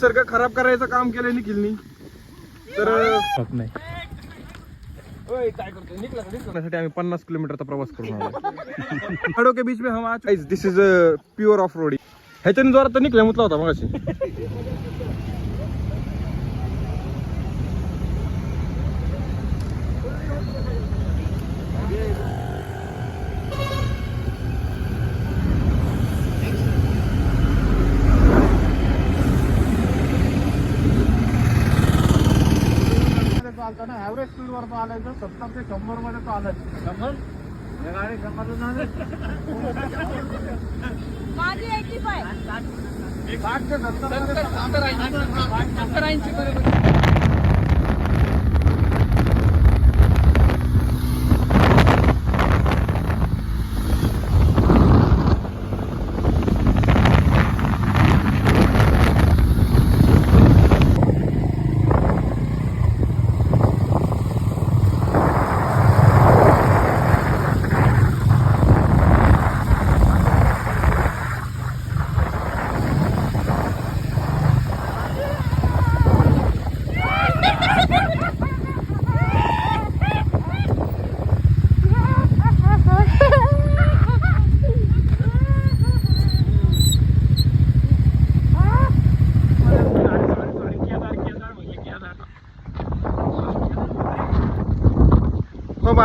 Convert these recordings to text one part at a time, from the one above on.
निसर्ग खराब करायचं काम केलं निखिलनी तर नाही काय करतो निघण्यासाठी आम्ही 50 किलोमीटरचा प्रवास करून आलो खडो के बीच में हम आज दिस इज प्युअर ऑफ रोडिंग ह्याच्याने जोरात तर निघल्या मुतला होता मगाशी ऍव्हरेज स्पीड वर चालायचं 70 ते 100 मध्ये चालायचं 100 या गाडी 100 माझी 85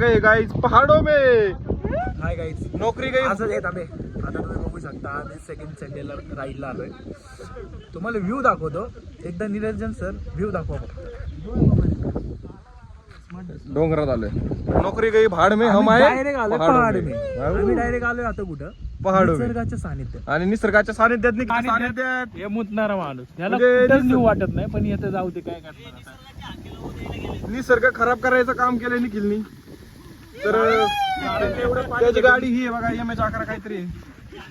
गए गाइस पहाड़ों में हाय गाइस नोकरी गई असं येत आम्ही आता तुम्ही बघू शकता आम्ही सेकंड संडेला राईडला आलोय तुम्हाला व्ह्यू दाखवतो एकदा निरंजन सर व्ह्यू दाखवा डोंगरात आलोय नोकरी गई भाड में हम आए डायरेक्ट आलोय पहाड में आम्ही डायरेक्ट आलोय आता कुठं पहाड निसर्गाच्या सानिध्यात आणि निसर्गाच्या सानिध्यात हे मुतणारा माणूस याला म्हणजे कुठंच न्यू वाटत नाही पण येतं जाऊ ते काय करणार आता निसर्ग खराब करायचं काम केलं निखिलनी तर त्याची गाडी ही आहे बघा MH11 काहीतरी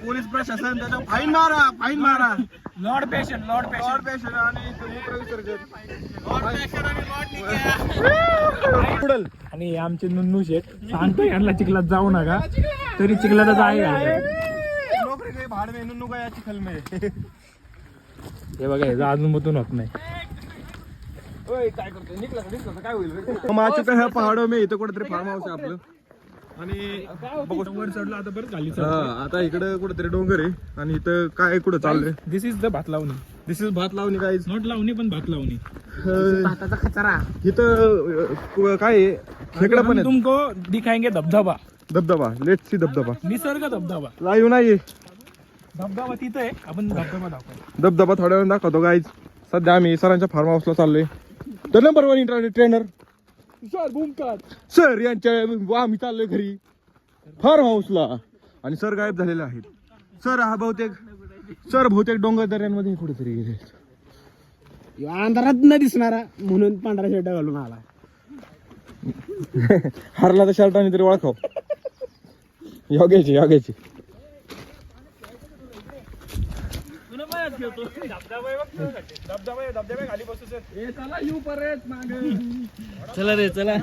पोलीस प्रशासन त्याच्या फाईन मारा लॉर्ड पेशंट आणि मूत्र विसर्जन आणि आमचे नुन्नू शेठ सांगतो यांना चिखलात जाऊ नका तरी चिखलातच आहे नोकरी काही भाड में नुन्नू का या चिखल में हे बघा हे अजून मधून होत नाही काय करतोय निघलं काय होईल हम आ चुका है पहाड़ों में इथं कुठेतरी फार्म हाऊस आहे आपलं आणि बघू वर चढलो आता बरं खाली आता इकडं कुठेतरी डोंगर आहे आणि इथं काय कुठं चाललंय दिस इज द भात लावणी दिस इज भात लावणी काय नोट लावणी पण भात लावणी भाताचा खचारा इथं काय आहे खेकडा पण आहे तुमको दिखाएंगे धबधबा धबधबा लेट्स सी धबधबा निसर्ग धबधबा लाईव्ह नाही धबधबा तिथं आहे आपण धबधबा दाखवू धबधबा थोड्या वेळ दाखवतो गाईज सध्या आम्ही सरांच्या फार्म हाऊसला चाललोय तर नंबर 1 इंटरनेट ट्रेनर सर यांच्या आम्ही चाललोय घरी फार्म हाऊसला आणि सर गायब झालेले आहेत सर बहुतेक डोंगर दऱ्यांमध्ये कुठेतरी गेले अंधारात न दिसणारा म्हणून पांढरा शर्ट घालून आला हरला तर शर्टाने तरी ओळखाव योग्याची चला रे चला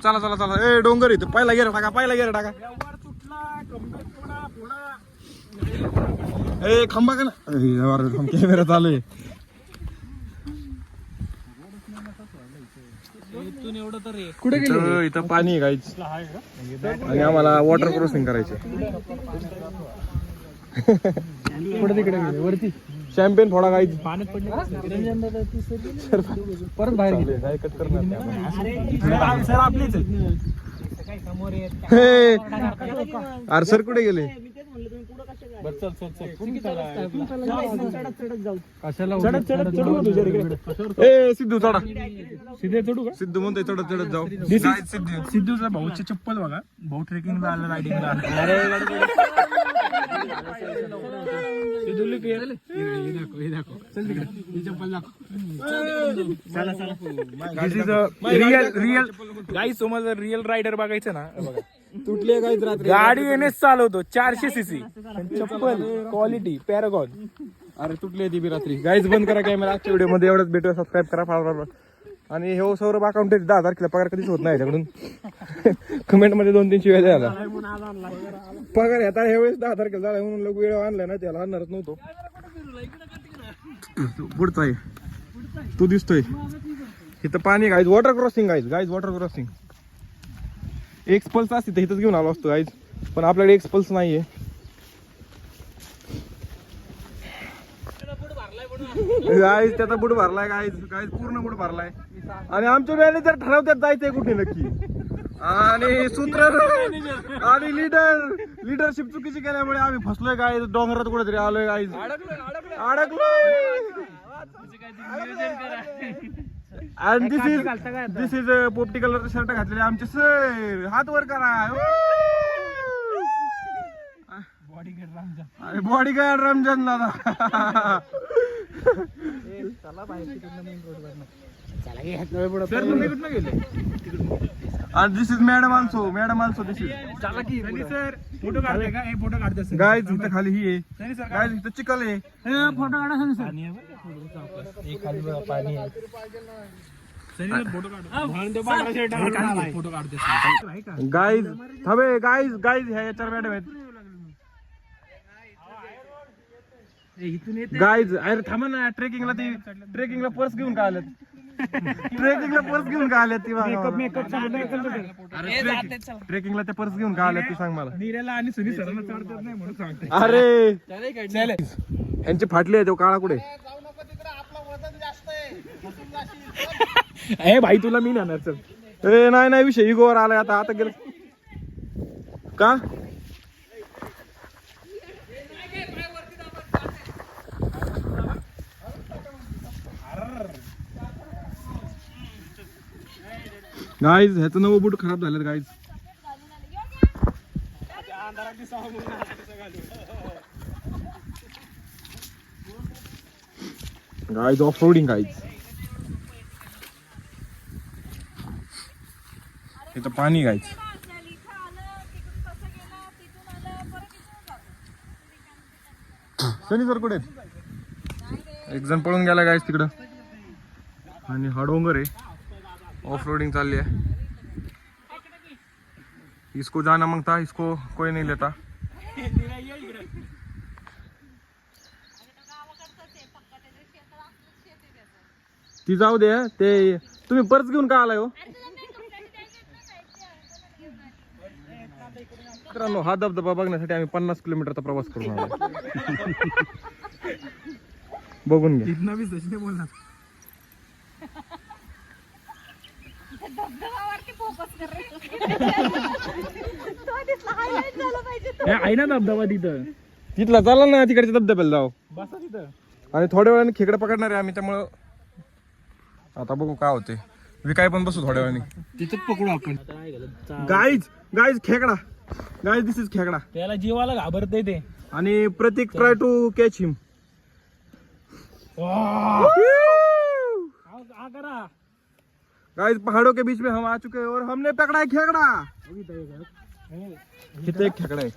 चला ए डोंगर इथं पहिला गेला टाका ए खंबा का ना कॅमेरा चालू आहे कुठे गेले इथं पाणी आहे गाईच आणि आम्हाला वॉटर क्रॉसिंग करायचे कुठे तिकडे गेले वरती चॅम्पियन थोडा गाईच पाण्यात पडले परत बाहेर गेले काय कट करणार सर आपलेच अरे सर कुठे गेले ए सिद्धू चढा सिद्धे चढू का सिद्धू म्हणतोय चढत जाऊ सिद्धूचा भाऊची चप्पल बघा भाऊ ट्रेकिंगला आला रायडिंगला आला रिअल रायडर बघायचं ना बघा तुटले गाईच रात्री गाडी एनएस चालवतो 400 cc चप्पल क्वालिटी पॅरागॉन अरे तुटली ती बी रात्री गाईज बंद करा कॅमेरा आजच्या व्हिडिओ मध्ये एवढंच भेटूया सबस्क्राईब करा फार आणि हे सौरभ अकाउंट 10,000 किलो पगार कधीच होत नाही त्याकडून कमेंट मध्ये 2-3 शिवाय द्यायला पगार आता ह्या वेळेस 10,000 किलो झाला म्हणून लोक वेळ आणला ना त्याला आणणारच नव्हतो पुढचा आहे तू दिसतोय इथं पाणी guys water crossing guys water crossing XPulse असते तर इथंच घेऊन आलो असतो गाईज पण आपल्याकडे एक्सपल्स नाहीये गाईज त्याचा बुड भरलाय गाईज पूर्ण बुड भरलाय आणि आमचे मॅनेजर ठरवतात जायचंय कुठे नक्की आणि सूत्र आणि लिडरशिप चुकीची केल्यामुळे आम्ही फसलोय गाईज डोंगरात कुठेतरी आलोय गाईज अडकलोय आणि दिस इज पोपटी कलरचा शर्ट घातलेले आमचे सर हात वर करा बॉडीगार्ड रमजान दादा सर तुम्ही कुठं गेले आणि this is madam also this is sir photo काढले का फोटो काढते गाईज इथं खाली ही आहे गाईज इथं चिकल आहे फोटो काढा सर पाणी फोटो काढते गाईज थांबे गाईज ह्या याच्यावर मॅडम आहेत गाईज अरे थांबा ना ट्रेकिंगला पर्स घेऊन का आल्यात ती ट्रेकिंगला ते पर्स घेऊन का आल्यात ती सांग मला नीरेला आणि सुनील सरांना चढतात नाही म्हणून सांगते अरे ह्यांची फाटली आहे तो काळा कुठे ए भाई तुला मी नेणार चल ए नाही विषय इगोवर आलाय आता गेलं का गाईज ह्याचं नवं बूट खराब झालं guys guys off roading guys इथं पाणी गाईज शनी सर कुठे एक जण पळून गेला गाईज तिकडं आणि हा डोंगर आहे ऑफ रोडिंग चालली है इसको जाना मांगता इसको कोई नहीं लेता ती जाऊ दे ते तुम्ही पर्स घेऊन का आलाय हो मित्रांनो हा धबधबा बघण्यासाठी आम्ही 50 किलोमीटरचा प्रवास करून आलो बघून घ्या इतना भी सच नाही बोलणार आहे ना धबधबा तिथं तिथला चालला ना तिकडच्या धबधब्याला जाऊ बसा तिथं आणि थोड्या वेळाने खेकडे पकडणार आहे आम्ही त्यामुळं आता बघू काय होते विकाय पण बसू थोड्या वेळाने तिथंच पकडू आपण गाईज खेकडा गाईज दिस इज खेकडा त्याला जीवाला घाबरते ते आणि Pratik try to catch him guys पहाड़ों के बीच में हम आ चुके हैं और हमने पकड़ा है खेकड़ा कितने एक खेकड़ा है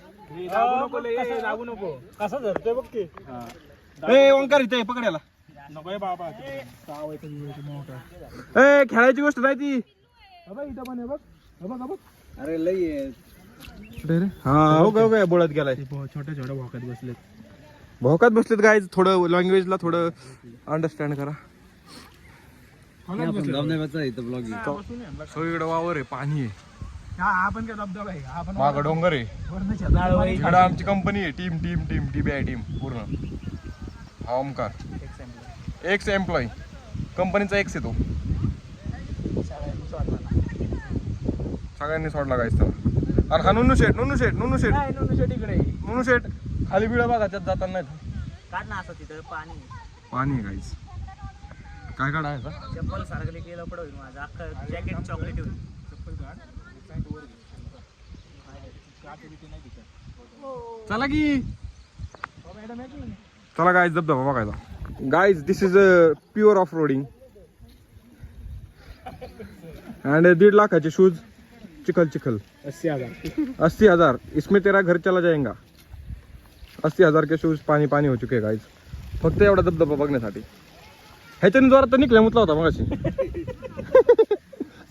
लागू नको कसा धरतोय बघ की ए ओंकार इथे पकडायला नको बाबा ए खेळायची गोष्ट नाही ती इथं पण बघ बघ अरे लई कुठे रे हा हो गा बोळत गेलाय छोट्या छोट्या भोकात बसलेत भोकात बसलेत गाईज थोडं लँग्वेजला थोडं अंडरस्टँड करा सगळीकडे वावर आहे पाणी आहे आपण काय धबधबा आहे आपण माग डोंगर आहे इकडं आमची कंपनी आहे टीम TBI टीम पूर्ण हा ओमकार एक्स एम्प्लॉई कंपनीचा एक्स आहे तो सगळ्यांनी सोडला गाईज त्याला आणि हा नुनू शेट खाली बिळ बघा त्यात जाताना नाही काढ ना असं तिथं पाणी पाणी आहे गाईज काय काढायचं चप्पल सारखं गेलं पड होईल माझं अख्खं जॅकेट चॉकलेट होईल चला की चला गाईज धबधबा बघायचा guys this is a pure off roading end 1.5 लाखाचे शूज चिखल 80,000 इसमें तेरा घर चला जाएगा 80,000 के शूज पाणी हो चुके गाईज फक्त एवढा धबधबा बघण्यासाठी ह्याच्याने जोरात तर निघल्या मुतला होता मगाशी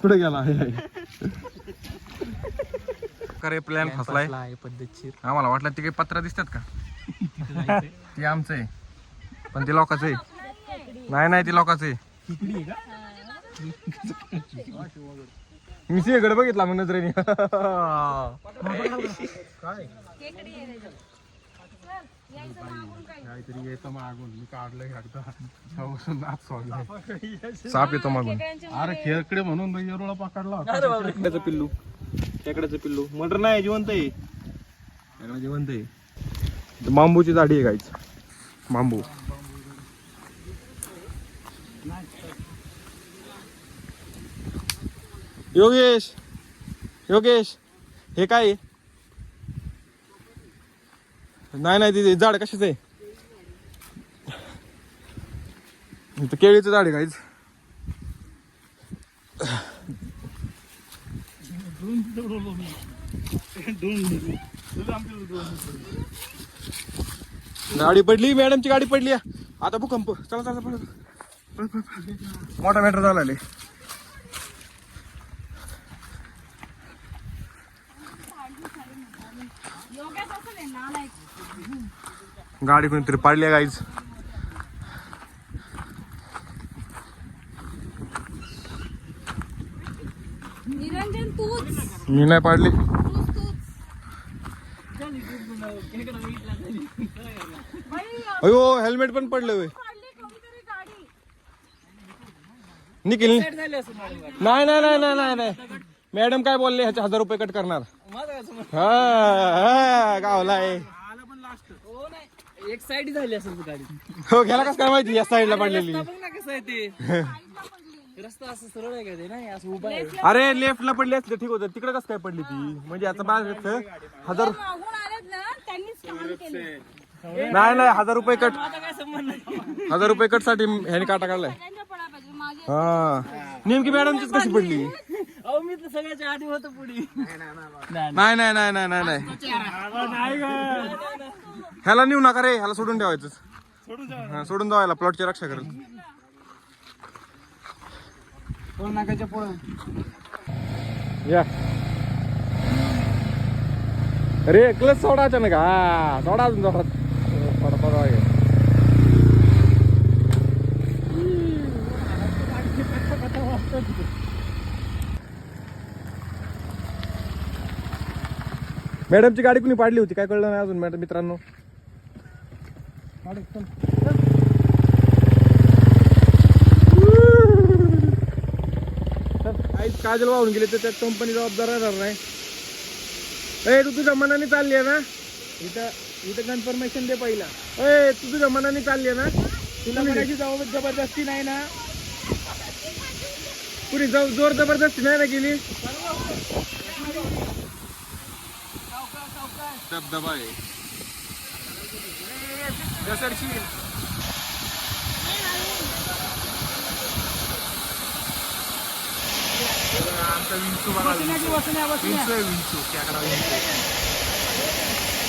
पुढे गेला करे प्लॅन फसलाय पद्धतशीर आम्हाला वाटलं ते काही पत्रा दिसतात का ते आमचं आहे पण ते लोकांचं आहे नाही नाही ती लोकांच आहे. तिकडी आहे का? मी सिंहगड बघितला मग नजरेने. काय काहीतरी येतं मागून मी काढलं साप येतो मागून. अरे खेळकडे म्हणून येरोळा पकडला होता. खेकड्याचं पिल्लू, खेकड्याचं पिल्लू मटर नाही जिवंत आहे. खेकडा जिवंत आहे. बांबूची झाडी आहे गाईच. बांबू योगेश योगेश हे काय आहे? नाही नाही तिथे झाड कशाच आहे? इथं केळीचं झाड आहे गाईच. गाडी पडली, मॅडमची गाडी पडली. आता भूकंप. चला चला पळ. मोठा मॅटर झाला. गाडी कोणीतरी पाडली गाईज. निरंजन तूच मी नाही पाडली. अयो हेल्मेट पण पडलं होय. निखिल नाही नाही नाही नाही नाही नाही मॅडम काय बोलले ह्याचे 1000 रुपये कट करणार. हा गावला आहे. एक साइड झाली असेल तू गाडी. हो घ्याला कसं काय माहिती या साईडला पडलेली. बघ ना कसं आहे ते रस्ता असं सरळ आहे का ते नाही असं उभा आहे. अरे लेफ्टला पडली असते ठीक होतं. तिकडे कसं काय पडली ती म्हणजे आता 1000 मागून आलेत ना त्यांनीच काम केलं. नाही नाही 1000 रुपये कट. आता काय संबंध नाही. 1000 रुपये कट साठी ह्याने काटा काढलाय. त्यांच्या पडा पाहिजे माझे. हा नेमकी मॅडमचीच कशी पडली. अहो मी तर सगळ्याच्या आधी होतो पुढे. नाही नाही नाही नाही नाही नाही ह्याला नेऊ नका रे. ह्याला सोडून ठेवायचं. सोडून द्यायला प्लॉटची रक्षा करत. नाकाच्या पुढं या अरे क्लच सोडा अचानक. हा सोडा अजून जोरात. सोडा सोडा. मॅडमची गाडी कुणी पाडली होती काय कळलं नाही अजून मॅडम मित्रांनो. काजल वाहून गेले तर त्या कंपनी जबाबदार राहणार नाही. ए तू तुझ्या मनाने चालली आहे ना. इथं कन्फर्मेशन दे पहिला. ए तू तुझ्या मनाने चालली आहे ना. तुला करायची जबरदस्ती नाही ना. पुरी जोर जबरदस्ती नाही ना केली. दबदबा आहे. आमचा विंचू बघा. विंचू आहे विंचू. खेकडा विंचू.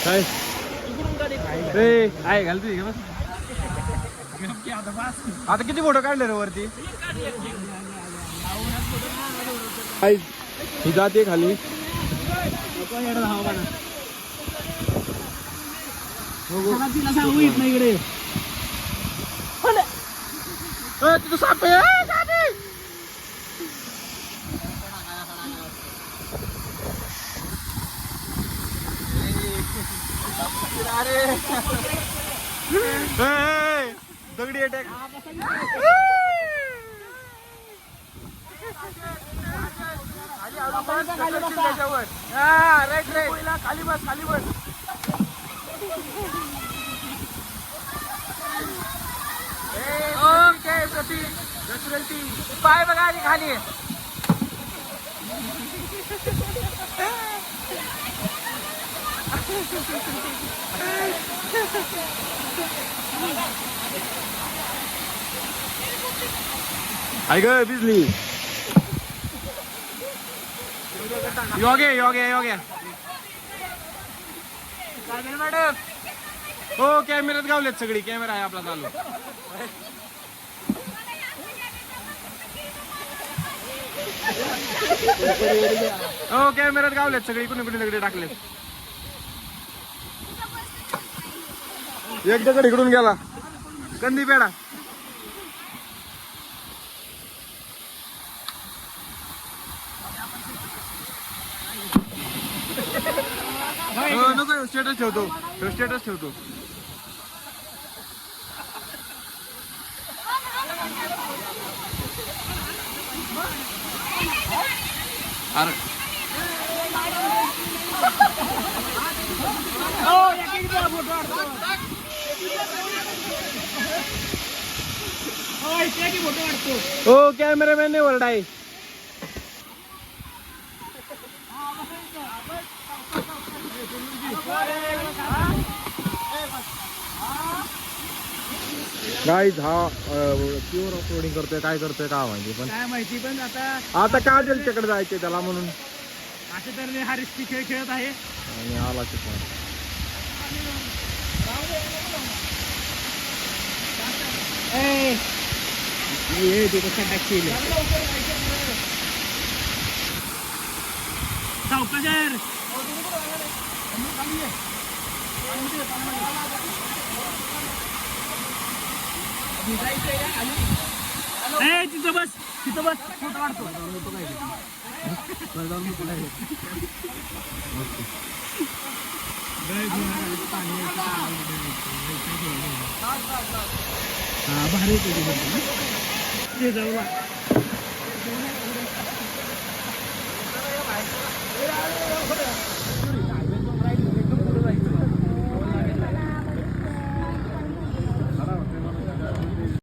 काय ए आहे घालते का बस. आता किती फोटो काढले रे वरती. ही जाते खाली. इकडे तिथं साप आहे. दगडी अटॅक. खाली बस खाली बस. पाय बघा आधी खाली. आई ग भिजली. योगे योगे योगे. मॅडम हो कॅमेऱ्यात गावलेत सगळी. कॅमेरा आहे आपला चालू. हो कॅमेऱ्यात गावलेत सगळी. कुणी कुणी दगडी टाकलेत. एक दगड इकडून गेला. कंदी पेडा नको स्टेटस ठेवतो स्टेटस ठेवतो. अरे हो कॅमेरामॅन नाही वरडाय. गाईज हा प्युअर ऑफरोडिंग करतोय काय करतोय का माहिती पण काय माहिती पण आता आता काजलच्याकडे जायचंय त्याला म्हणून असे तर हा रिस्की खेळ खेळत आहे. आणि आला तिथं. सावकाश तिथं बस फोटो काढतो. भारी जाऊ